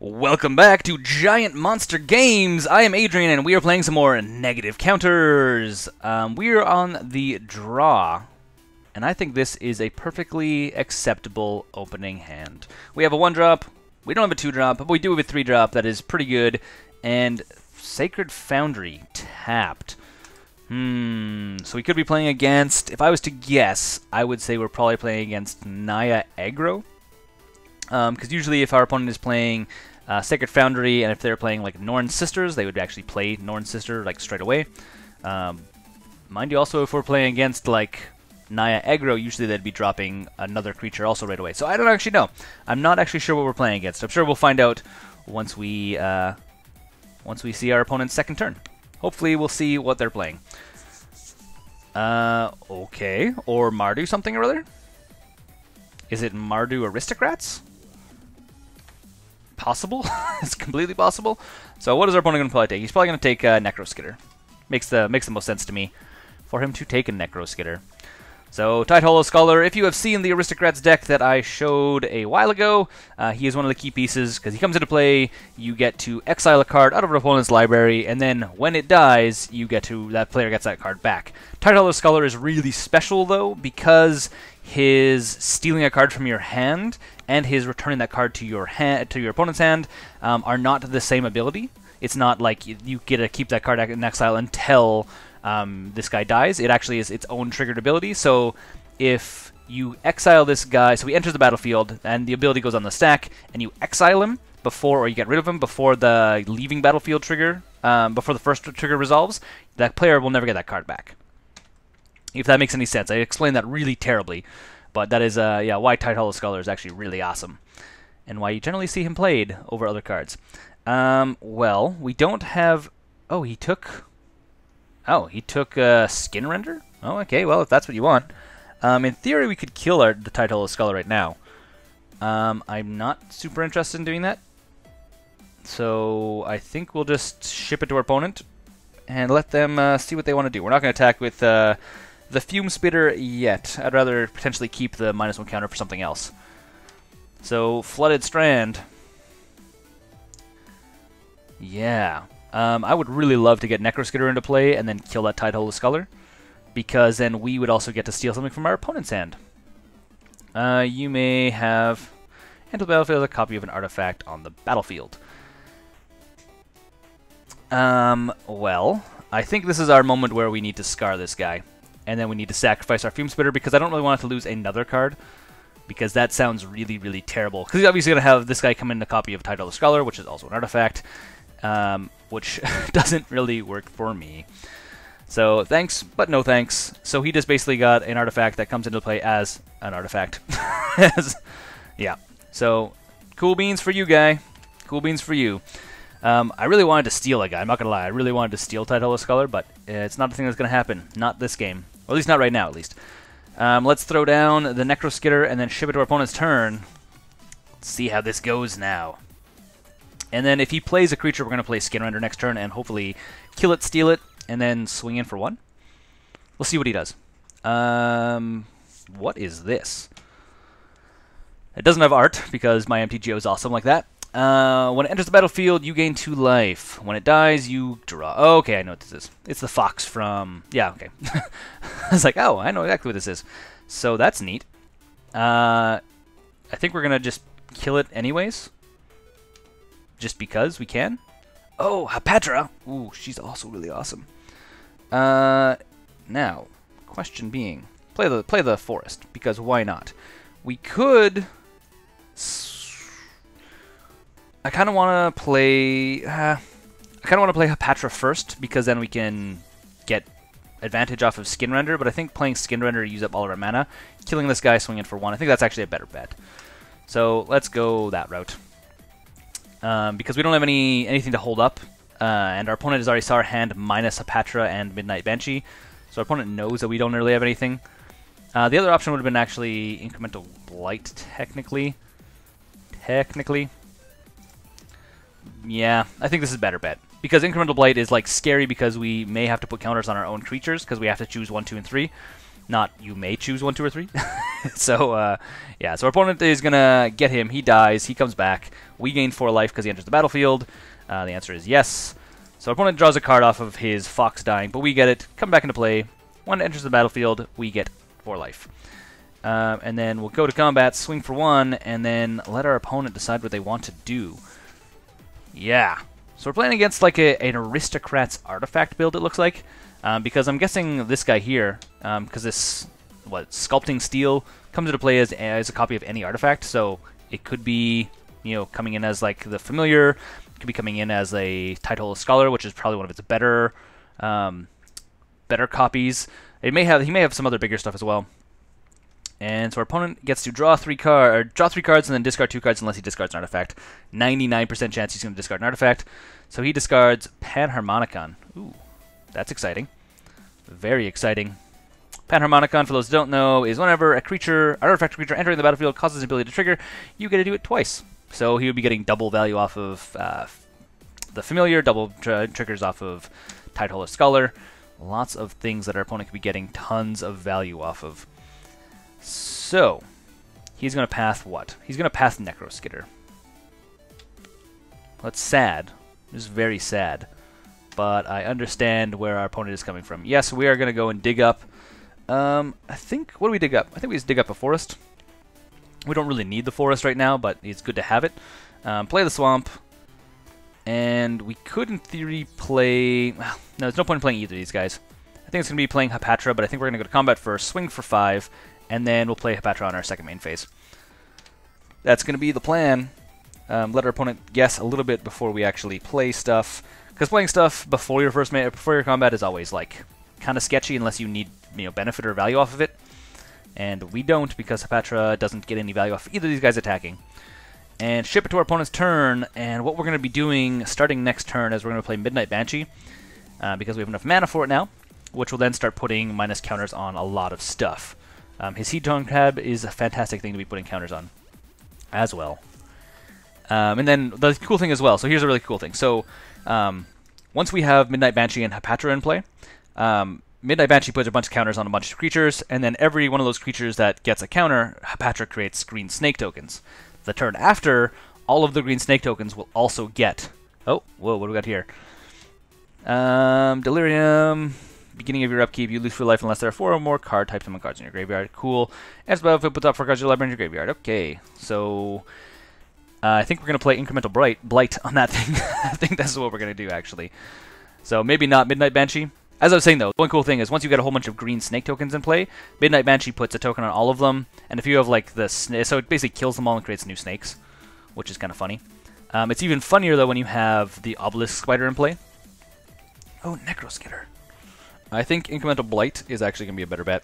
Welcome back to Giant Monster Games! I am Adrian and we are playing some more negative counters. We are on the draw, and I think this is a perfectly acceptable opening hand. We have a 1-drop, we don't have a 2-drop, but we do have a 3-drop that is pretty good, and Sacred Foundry tapped. So we could be playing against, if I was to guess, I would say we're probably playing against Naya Aggro. Because usually if our opponent is playing Sacred Foundry, and if they're playing like Norn Sisters, they would actually play Norn Sister like straight away. Mind you, also if we're playing against like Naya Aggro, usually they'd be dropping another creature also right away. So I don't actually know. I'm not actually sure what we're playing against. I'm sure we'll find out once we see our opponent's second turn. Hopefully we'll see what they're playing. Okay, or Mardu something or other. Is it Mardu Aristocrats? Possible. It's completely possible. So what is our opponent going to probably take? He's probably going to take Necroskitter. Makes the most sense to me for him to take a Necroskitter. So Tide Hollow Scholar, if you have seen the Aristocrats deck that I showed a while ago, he is one of the key pieces because he comes into play. You get to exile a card out of an opponent's library, and then when it dies, that player gets that card back. Tide Hollow Scholar is really special though because his stealing a card from your hand and his returning that card to your opponent's hand are not the same ability. It's not like you get to keep that card in exile until this guy dies. It actually is its own triggered ability. So if you exile this guy, so he enters the battlefield and the ability goes on the stack, and you exile him before, or you get rid of him before the leaving battlefield trigger, before the first trigger resolves, that player will never get that card back. If that makes any sense. I explained that really terribly, but that is yeah, why Tide Hollow Scholar is actually really awesome, and why you generally see him played over other cards. Well, we don't have... Oh, he took Skinrender? Oh, okay, well, if that's what you want. In theory, we could kill the Tide Hollow Scholar right now. I'm not super interested in doing that. So I think we'll just ship it to our opponent and let them see what they want to do. We're not going to attack with the Fume Spitter yet. I'd rather potentially keep the -1 counter for something else. So, Flooded Strand. Yeah. I would really love to get Necroskitter into play and then kill that Tide Hollow Scholar, because then we would also get to steal something from our opponent's hand. You may have enter the battlefield a copy of an artifact on the battlefield. Well, I think this is our moment where we need to scar this guy, and then we need to sacrifice our Fume Spitter, because I don't really want to lose another card, because that sounds really, really terrible. Because he's obviously going to have this guy come in a copy of Tide Hollow Scholar, which is also an artifact, which doesn't really work for me. So thanks, but no thanks. So he just basically got an artifact that comes into play as an artifact. Yeah. So cool beans for you, guy. Cool beans for you. I really wanted to steal a guy. I'm not gonna lie. I really wanted to steal Tide Hollow Scholar, but it's not a thing that's gonna happen. Not this game. Or at least not right now. At least. Let's throw down the Necroskitter and then ship it to our opponent's turn. Let's see how this goes now. And then if he plays a creature, we're going to play Skinrender next turn and hopefully kill it, steal it, and then swing in for 1. We'll see what he does. What is this? It doesn't have art because my MTGO is awesome like that. When it enters the battlefield, you gain 2 life. When it dies, you draw. Oh, okay, I know what this is. It's the fox from... Yeah, okay. I was like, oh, I know exactly what this is. So that's neat. I think we're going to just kill it anyways. Just because we can. Oh, Hapatra! Ooh, she's also really awesome. Now, question being, play the forest, because why not? We could... I kind of want to play Hapatra first, because then we can get advantage off of Skinrender, but I think playing Skinrender to use up all of our mana, killing this guy, swinging for 1, I think that's actually a better bet. So let's go that route. Because we don't have anything to hold up, and our opponent has already saw our hand minus Hapatra and Midnight Banshee, so our opponent knows that we don't really have anything. The other option would have been actually Incremental Blight, technically. Yeah, I think this is a better bet. Because Incremental Blight is like scary because we may have to put counters on our own creatures, because we have to choose 1, 2, and 3. Not you may choose 1, 2, or 3. So, yeah, so our opponent is going to get him. He dies. He comes back. We gain 4 life because he enters the battlefield. The answer is yes. So our opponent draws a card off of his Fox dying, but we get it. Come back into play. When it enters the battlefield, we get 4 life. And then we'll go to combat, swing for 1, and then let our opponent decide what they want to do. Yeah. So we're playing against like an Aristocrat's Artifact build, it looks like. Because I'm guessing this guy here, because this, Sculpting Steel comes into play as a copy of any artifact, so it could be, you know, coming in as like the Familiar, it could be coming in as a Title of Scholar, which is probably one of its better copies. He may have some other bigger stuff as well. And so our opponent gets to draw 3 cards and then discard 2 cards unless he discards an artifact. 99% chance he's going to discard an artifact. So he discards Panharmonicon. Ooh, that's exciting. Very exciting. Panharmonicon, for those who don't know, is whenever a creature, artifact creature entering the battlefield causes an ability to trigger, you get to do it twice. So he would be getting double value off of the Familiar, double triggers off of Title of Scholar. Lots of things that our opponent could be getting tons of value off of. So, he's going to path what? He's going to path Necroskitter. That's sad. It's very sad. But I understand where our opponent is coming from. Yes, we are going to go and dig up. I think, what do we dig up? I think we just dig up a forest. We don't really need the forest right now, but it's good to have it. Play the swamp. And we could, in theory, play... Well, no, there's no point in playing either of these guys. I think it's going to be playing Hapatra, but I think we're going to go to combat first, swing for 5, and then we'll play Hapatra on our second main phase. That's going to be the plan. Let our opponent guess a little bit before we actually play stuff. Because playing stuff before your combat is always, like, kind of sketchy unless you need, you know, benefit or value off of it. And we don't, because Hapatra doesn't get any value off either of these guys attacking. And ship it to our opponent's turn, and what we're going to be doing starting next turn is we're going to play Midnight Banshee, because we have enough mana for it now, which will then start putting minus counters on a lot of stuff. His Hedron Crab is a fantastic thing to be putting counters on, as well. And then the cool thing as well, so here's a really cool thing. So, once we have Midnight Banshee and Hapatra in play, Midnight Banshee puts a bunch of counters on a bunch of creatures, and then every one of those creatures that gets a counter, Hapatra creates green snake tokens. The turn after, all of the green snake tokens will also get... Oh, whoa, what do we got here? Delirium. Beginning of your upkeep, you lose 4 life unless there are 4 or more card types among cards in your graveyard. Cool. As well, if it puts up 4 cards in your library in your graveyard. Okay, so... I think we're going to play Incremental Blight on that thing. I think that's what we're going to do, actually. So maybe not Midnight Banshee. As I was saying, though, one cool thing is once you get a whole bunch of green snake tokens in play, Midnight Banshee puts a token on all of them, and if you have, like, the snake... So it basically kills them all and creates new snakes, which is kind of funny. It's even funnier, though, when you have the Obelisk Spider in play. Oh, Necroskitter. I think Incremental Blight is actually going to be a better bet.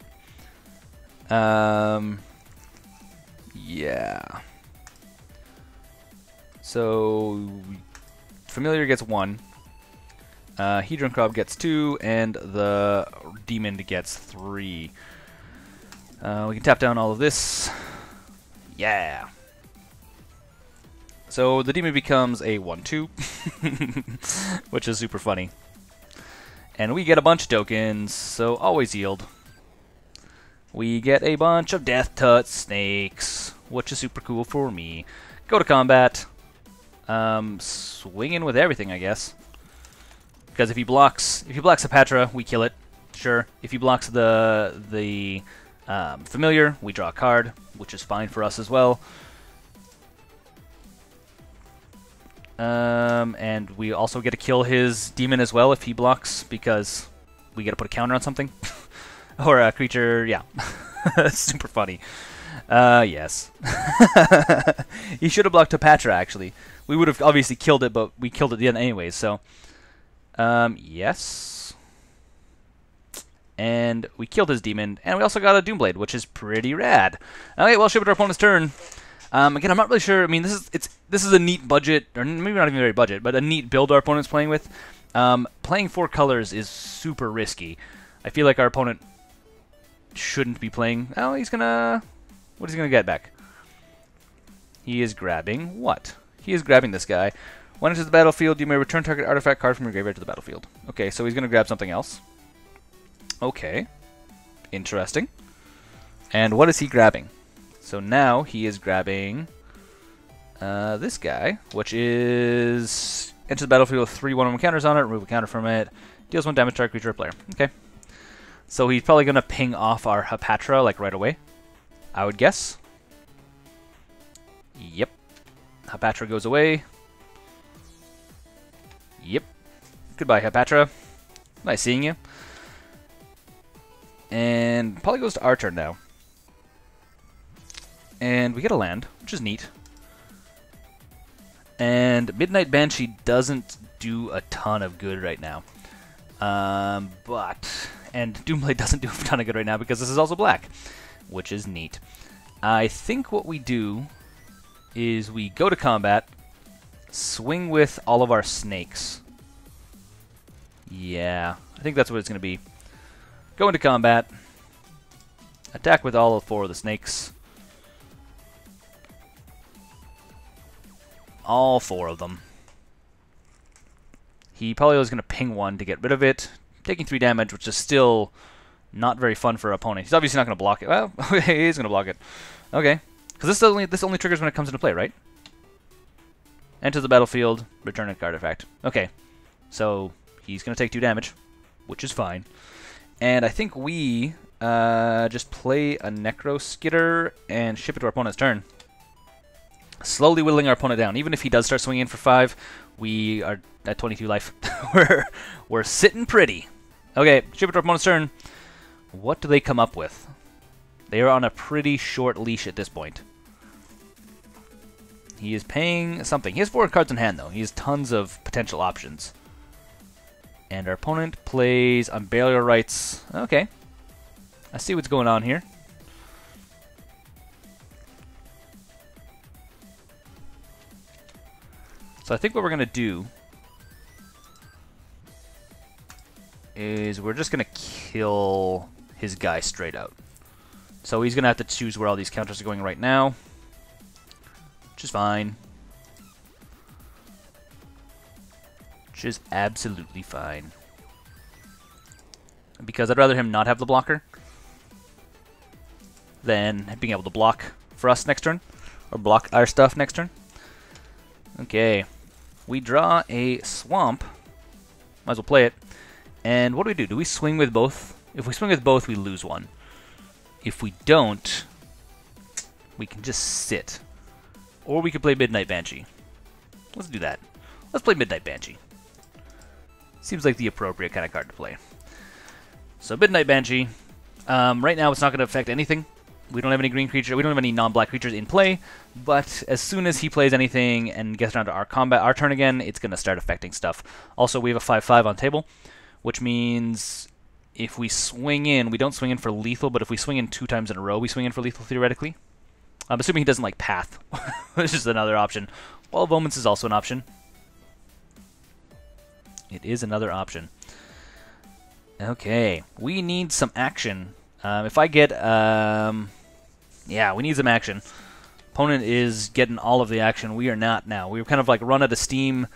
Yeah. So, Familiar gets 1. Hedron Crab gets 2, and the Demon gets 3. We can tap down all of this. Yeah. So the Demon becomes a 1/2, which is super funny. And we get a bunch of tokens, so always yield. We get a bunch of Death Touch Snakes, which is super cool for me. Go to combat. Swing in with everything, I guess. Because if he blocks Hapatra, we kill it. Sure. If he blocks the Familiar, we draw a card, which is fine for us as well. And we also get to kill his Demon as well if he blocks, because we get to put a counter on something. Or a creature, yeah. Super funny. Yes. He should have blocked Hapatra, actually. We would have obviously killed it, but we killed it at the end anyways, so... yes. And we killed his Demon, and we also got a Doomblade, which is pretty rad. Okay, well, ship it to our opponent's turn. Again, I'm not really sure. I mean, this is a neat budget, or maybe not even very budget, but a neat build our opponent's playing with. Playing 4 colors is super risky. I feel like our opponent shouldn't be playing... Oh, he's gonna... What is he gonna get back? He is grabbing what? He is grabbing this guy. When enters the battlefield, you may return target artifact card from your graveyard to the battlefield. Okay, so he's gonna grab something else. Okay. Interesting. And what is he grabbing? So now he is grabbing this guy, which is enter the battlefield with 3 1/1 counters on it, remove a counter from it, deals 1 damage to our creature or player. Okay. So he's probably going to ping off our Hapatra like right away, I would guess. Yep. Hapatra goes away. Yep. Goodbye, Hapatra. Nice seeing you. And probably goes to our turn now. And we get a land, which is neat. And Midnight Banshee doesn't do a ton of good right now. And Doomblade doesn't do a ton of good right now because this is also black, which is neat. I think what we do is we go to combat, swing with all of our snakes. Yeah, I think that's what it's going to be. Go into combat, attack with all 4 of the snakes. All 4 of them. He probably was going to ping 1 to get rid of it, taking 3 damage, which is still not very fun for our opponent. He's obviously not going to block it. Well, he is going to block it. Okay, because this only triggers when it comes into play, right? Enter the battlefield, return a card artifact. Okay, so he's going to take 2 damage, which is fine. And I think we just play a Necroskitter and ship it to our opponent's turn. Slowly whittling our opponent down. Even if he does start swinging in for 5, we are at 22 life. we're sitting pretty. Okay, ship it to our opponent's turn. What do they come up with? They are on a pretty short leash at this point. He is paying something. He has 4 cards in hand, though. He has tons of potential options. And our opponent plays Unburial Rites. Okay. I see what's going on here. So I think what we're going to do is we're just going to kill his guy straight out. So he's going to have to choose where all these counters are going right now, which is fine. Which is absolutely fine. Because I'd rather him not have the blocker than being able to block for us next turn, or block our stuff next turn. Okay. We draw a swamp. Might as well play it. And what do? Do we swing with both? If we swing with both, we lose 1. If we don't, we can just sit. Or we could play Midnight Banshee. Let's do that. Let's play Midnight Banshee. Seems like the appropriate kind of card to play. So Midnight Banshee. Right now it's not going to affect anything. We don't have any green creature. We don't have any non-black creatures in play. But as soon as he plays anything and gets down to our turn again, it's going to start affecting stuff. Also, we have a 5/5 on table, which means if we swing in, we don't swing in for lethal, but if we swing in 2 times in a row, we swing in for lethal theoretically. I'm assuming he doesn't like Path, which is another option. Wall of Omens is also an option. It is another option. Okay, we need some action. If I get... yeah, we need some action. Opponent is getting all of the action. We are not now. We're kind of like run out of steam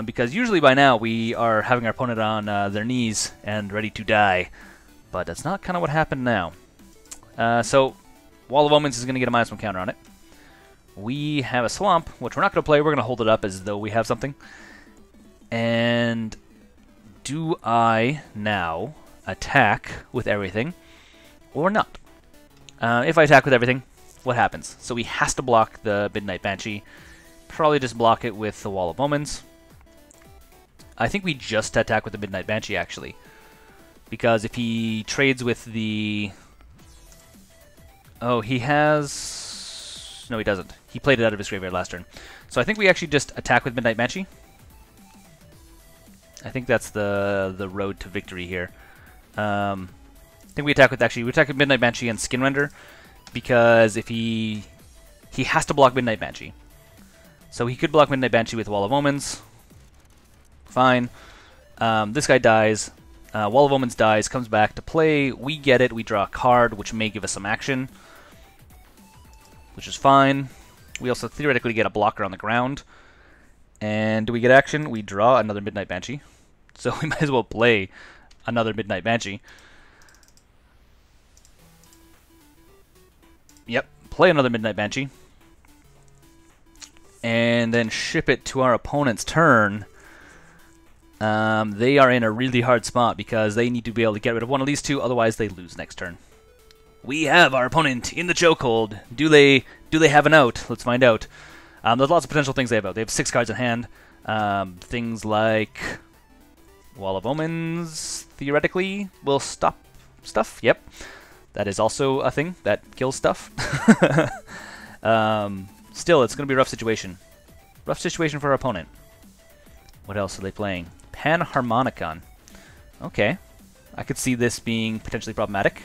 because usually by now we are having our opponent on their knees and ready to die. But that's not kind of what happened now. So, Wall of Omens is going to get a -1 counter on it. We have a Swamp, which we're not going to play. We're going to hold it up as though we have something. And do I now attack with everything or not? If I attack with everything, what happens? So he has to block the Midnight Banshee. Probably just block it with the Wall of Omens. I think we just attack with the Midnight Banshee, actually. Because if he trades with the... Oh, he has... No, he doesn't. He played it out of his graveyard last turn. So I think we actually just attack with Midnight Banshee. I think that's the road to victory here. I think we attack with Midnight Banshee and Skinrender, because if he has to block Midnight Banshee. So he could block Midnight Banshee with Wall of Omens. Fine. This guy dies. Wall of Omens dies, comes back to play. We get it. We draw a card, which may give us some action, which is fine. We also theoretically get a blocker on the ground. And do we get action? We draw another Midnight Banshee. So we might as well play another Midnight Banshee. Yep, play another Midnight Banshee. And then ship it to our opponent's turn. They are in a really hard spot because they need to be able to get rid of one of these two, otherwise they lose next turn. We have our opponent in the chokehold. Do they have an out? Let's find out. There's lots of potential things they have out. They have 6 cards in hand. Things like Wall of Omens, theoretically, will stop stuff. Yep. That is also a thing that kills stuff. Still, it's going to be a rough situation. Rough situation for our opponent. What else are they playing? Panharmonicon. Okay. I could see this being potentially problematic.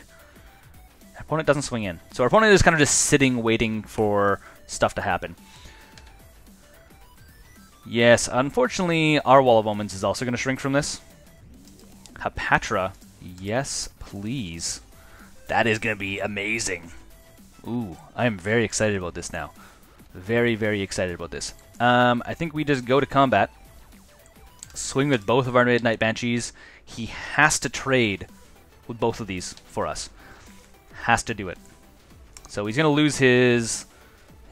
Our opponent doesn't swing in. So our opponent is kind of just sitting, waiting for stuff to happen. Yes, unfortunately, our Wall of Omens is also going to shrink from this. Hapatra. Yes, please. That is going to be amazing. Ooh, I am very excited about this now. Very, very excited about this. I think we just go to combat. Swing with both of our Midnight Banshees. He has to trade with both of these for us. Has to do it. So he's going to lose his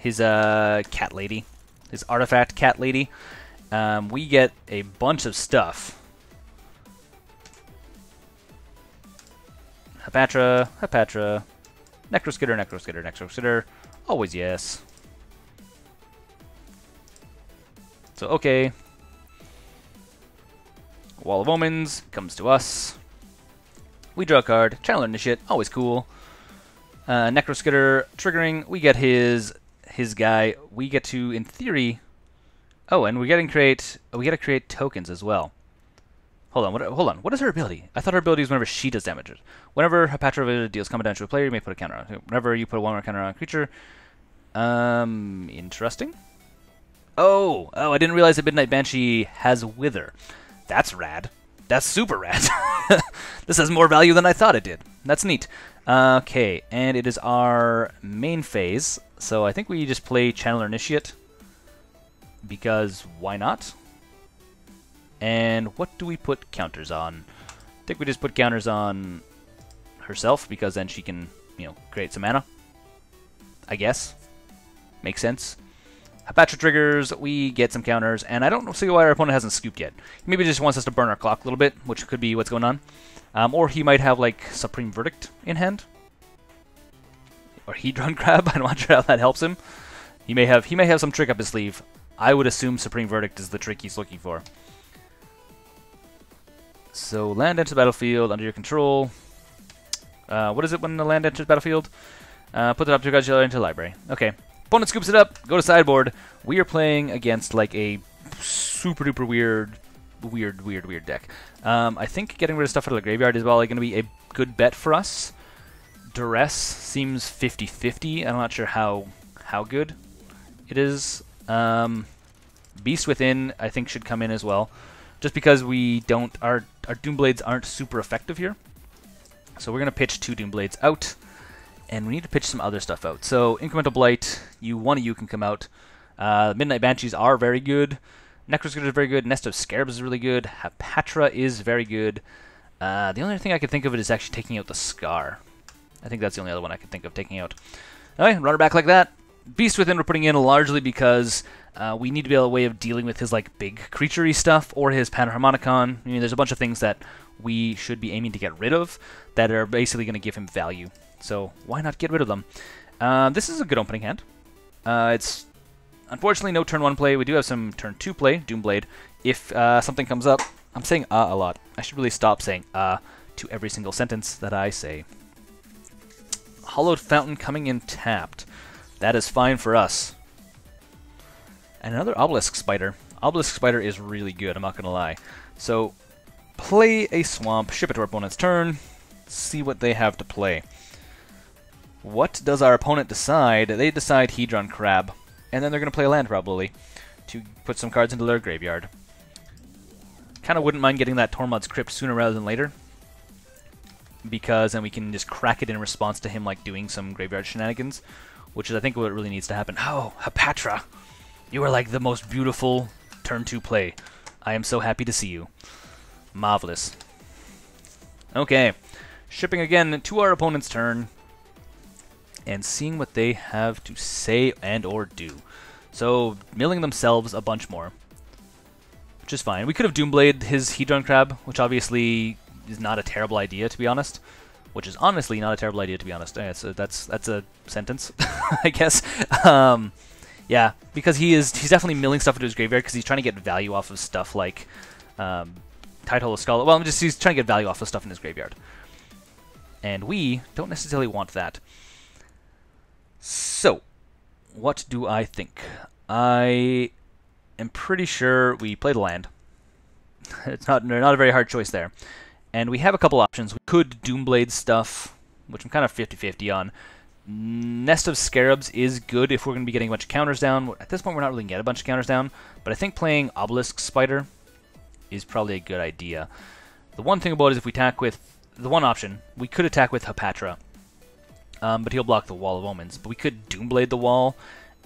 cat lady. His artifact cat lady. We get a bunch of stuff. Hapatra, Hapatra, Necroskitter, Necroskitter, Necroskitter. Always yes. So, okay. Wall of Omens comes to us. We draw a card. Channel Initiate, always cool. Necroskitter triggering. We get his guy. We get to, in theory... Oh, and we get to create tokens as well. Hold on. What is her ability? I thought her ability was whenever she does damage. Whenever Hapatra deals combat damage to a player, you may put a counter on. Whenever you put a 1/1 counter on a creature. Interesting. Oh, I didn't realize that Midnight Banshee has Wither. That's rad. That's super rad. This has more value than I thought it did. That's neat. Okay, and it is our main phase. So I think we just play Channeler Initiate. Because why not? And what do we put counters on? I think we just put counters on herself, because then she can, create some mana. I guess. Makes sense. Hapatra triggers, we get some counters, and I don't see why our opponent hasn't scooped yet. He maybe just wants us to burn our clock a little bit, which could be what's going on. Or he might have, like, Supreme Verdict in hand. Or Hedron Crab, I'm not sure how that helps him. He may have some trick up his sleeve. I would assume Supreme Verdict is the trick he's looking for. So, land enters the battlefield under your control. What is it when the land enters the battlefield? Put the top 2 cards into the library. Okay. Opponent scoops it up, go to sideboard. We are playing against like a super duper weird deck. I think getting rid of stuff out of the graveyard is probably going to be a good bet for us. Duress seems 50-50. I'm not sure how good it is. Beast Within I think should come in as well, just because our Doomblades aren't super effective here. So we're going to pitch 2 Doomblades out. And we need to pitch some other stuff out. So, Incremental Blight, one of you can come out. Midnight Banshees are very good. Necroskitter is very good. Nest of Scarabs is really good. Hapatra is very good. The only thing I can think of is actually taking out the Scar. I think that's the only other one I can think of taking out. Alright, run her back like that. Beast Within we're putting in largely because we need to be able a way of dealing with his like big creature-y stuff or his Panharmonicon. I mean, there's a bunch of things that we should be aiming to get rid of that are basically going to give him value. So why not get rid of them? This is a good opening hand. It's unfortunately no turn 1 play. We do have some turn 2 play, Doomblade. If something comes up, I'm saying a lot. I should really stop saying to every single sentence that I say. Hollowed Fountain coming in tapped. That is fine for us. And another Obelisk Spider. Obelisk Spider is really good, I'm not going to lie. So play a Swamp, ship it to our opponent's turn, see what they have to play. What does our opponent decide? They decide Hedron Crab, and then they're going to play a land probably to put some cards into their graveyard. Kind of wouldn't mind getting that Tormod's Crypt sooner rather than later, because then we can just crack it in response to him like doing some graveyard shenanigans, which is I think what really needs to happen. Oh, Hapatra! You are like the most beautiful turn 2 play. I am so happy to see you. Marvelous. Okay, shipping again to our opponent's turn. and seeing what they have to say and or do. So milling themselves a bunch more, which is fine. We could have Doombladed his Hedron Crab, which obviously is not a terrible idea, to be honest. Which is honestly not a terrible idea, to be honest. That's a sentence, I guess. Yeah, because he's definitely milling stuff into his graveyard because he's trying to get value off of stuff like Tidehollow Skull. Well, he's trying to get value off of stuff in his graveyard. And we don't necessarily want that. So, what do I think? I am pretty sure we played a land. It's not a very hard choice there. And we have a couple options. We could Doomblade stuff, which I'm kind of 50-50 on. Nest of Scarabs is good if we're going to be getting a bunch of counters down. At this point, we're not really going to get a bunch of counters down, but I think playing Obelisk Spider is probably a good idea. The one thing about it is if we attack with... The one option, we could attack with Hapatra, but he'll block the Wall of Omens. But we could Doomblade the wall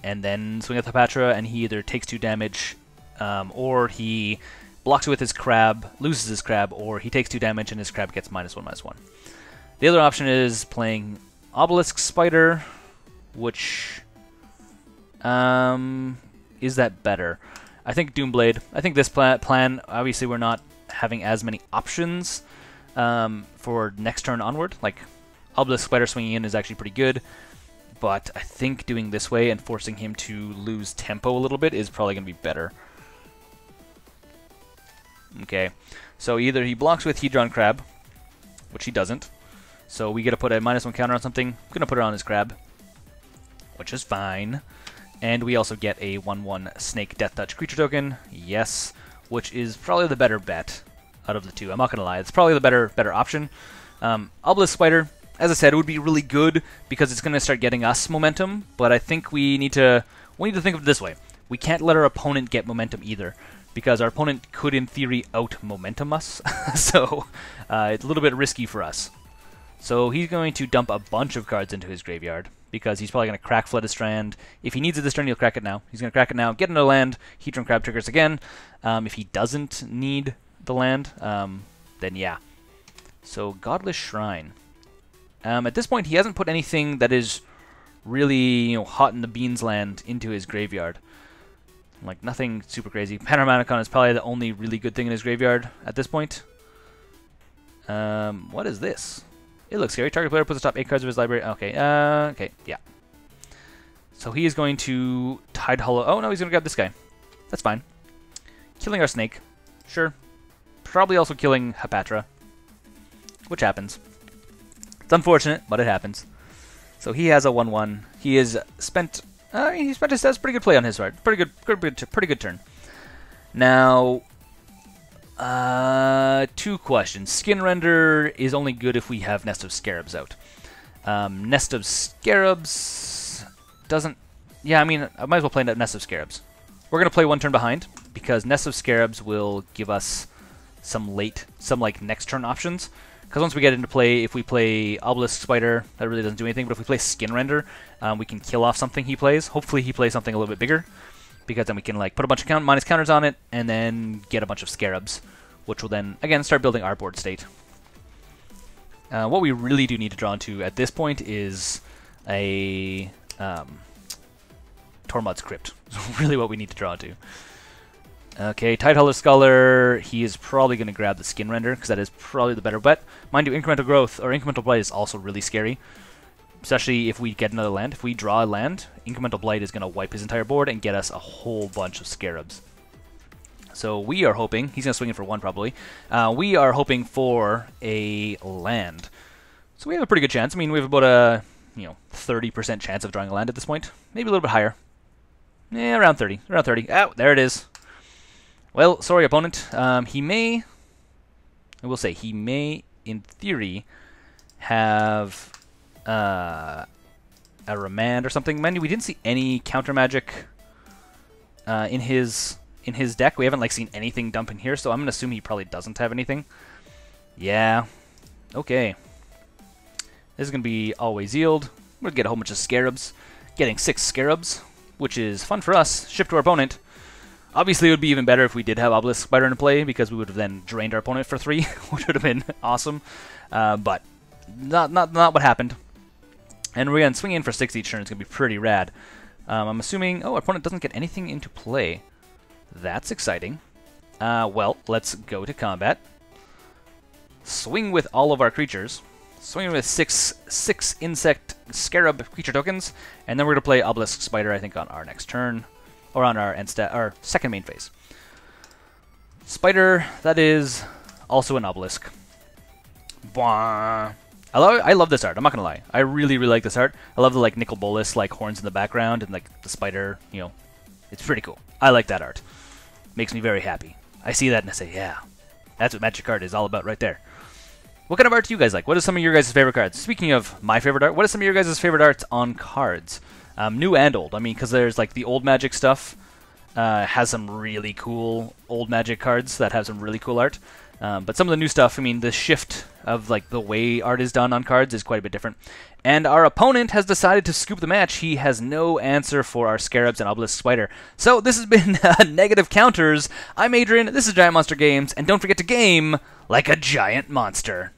and then swing with Hapatra, and he either takes 2 damage, or he blocks it with his crab, loses his crab, or he takes 2 damage and his crab gets -1/-1. The other option is playing Obelisk Spider, which is that better? I think Doomblade. I think this plan, obviously we're not having as many options for next turn onward. Like, Obelisk Spider swinging in is actually pretty good, but I think doing this way and forcing him to lose tempo a little bit is probably going to be better. Okay, so either he blocks with Hedron Crab, which he doesn't, so we get to put a -1 counter on something. I'm going to put it on his crab, which is fine. And we also get a 1/1 Snake Death Touch creature token, yes, which is probably the better bet out of the two. I'm not going to lie, it's probably the better option. Obelisk Spider, as I said, it would be really good because it's going to start getting us momentum, but I think we need to think of it this way. We can't let our opponent get momentum either, because our opponent could, in theory, out-momentum us, so it's a little bit risky for us. So he's going to dump a bunch of cards into his graveyard, because he's probably going to crack Flooded Strand. If he needs it this turn, he'll crack it now. He's going to crack it now, get into land, Hedron Crab triggers again. If he doesn't need the land, then yeah. So Godless Shrine. At this point, he hasn't put anything that is really, hot in the beans land into his graveyard. Like, nothing super crazy. Panamaticon is probably the only really good thing in his graveyard at this point. What is this? It looks scary. Target player puts the top 8 cards of his library. Okay, okay, yeah. So he is going to Tidehollow. Oh, no, he's going to grab this guy. That's fine. Killing our snake. Sure. Probably also killing Hapatra, which happens. It's unfortunate, but it happens. So he has a 1/1. He has spent... he spent his pretty good play on his part. Pretty good turn. Now, 2 questions. Skinrender is only good if we have Nest of Scarabs out. Nest of Scarabs doesn't... Yeah, I mean, I might as well play Nest of Scarabs. We're going to play 1 turn behind, because Nest of Scarabs will give us some like next turn options. Because once we get into play, if we play Obelisk Spider, that really doesn't do anything. But if we play Skinrender, we can kill off something he plays. Hopefully he plays something a little bit bigger, because then we can like put a bunch of minus counters on it, and then get a bunch of Scarabs, which will then, again, start building our board state. What we really do need to draw into at this point is a Tormod's Crypt. Really what we need to draw into. Okay, Tidehollow Scholar, he is probably going to grab the Skinrender, because that is probably the better bet. Mind you, Incremental Growth, or Incremental Blight is also really scary, especially if we get another land. If we draw a land, Incremental Blight is going to wipe his entire board and get us a whole bunch of Scarabs. So we are hoping, he's going to swing in for 1 probably, we are hoping for a land. So we have a pretty good chance. I mean, we have about a 30% chance of drawing a land at this point. Maybe a little bit higher. Yeah, around 30. Around 30. Oh, there it is. Well, sorry, opponent. He may, I will say, he may, in theory, have a Remand or something. Mind you, we didn't see any counter magic in his deck. We haven't like seen anything dump in here, so I'm gonna assume he probably doesn't have anything. Yeah. Okay. This is gonna be Always Yield. We're gonna get a whole bunch of Scarabs. Getting 6 Scarabs, which is fun for us. Ship to our opponent. Obviously, it would be even better if we did have Obelisk Spider in play, because we would have then drained our opponent for 3, which would have been awesome. But not what happened. And we're going to swing in for 6 each turn. It's going to be pretty rad. I'm assuming... Oh, our opponent doesn't get anything into play. That's exciting. Well, let's go to combat. Swing with all of our creatures. Swing with six insect scarab creature tokens. And then we're going to play Obelisk Spider, I think, on our next turn. Or on our second main phase. Spider, that is also an obelisk. Bwah. I love this art. I'm not gonna lie. I really, really like this art. I love the like nickel bolus, like horns in the background, and like the spider. You know, it's pretty cool. I like that art. Makes me very happy. I see that and I say, yeah, that's what Magic art is all about, right there. What kind of art do you guys like? What are some of your guys' favorite cards? Speaking of my favorite art, what are some of your guys' favorite arts on cards? New and old. I mean, because there's like the old Magic stuff. Has some really cool old Magic cards that have some really cool art. But some of the new stuff, I mean, the shift of like the way art is done on cards is quite a bit different. And our opponent has decided to scoop the match. He has no answer for our Scarabs and Obelisk Spider. So this has been Negative Counters. I'm Adrian, this is Giant Monster Games, and don't forget to game like a giant monster.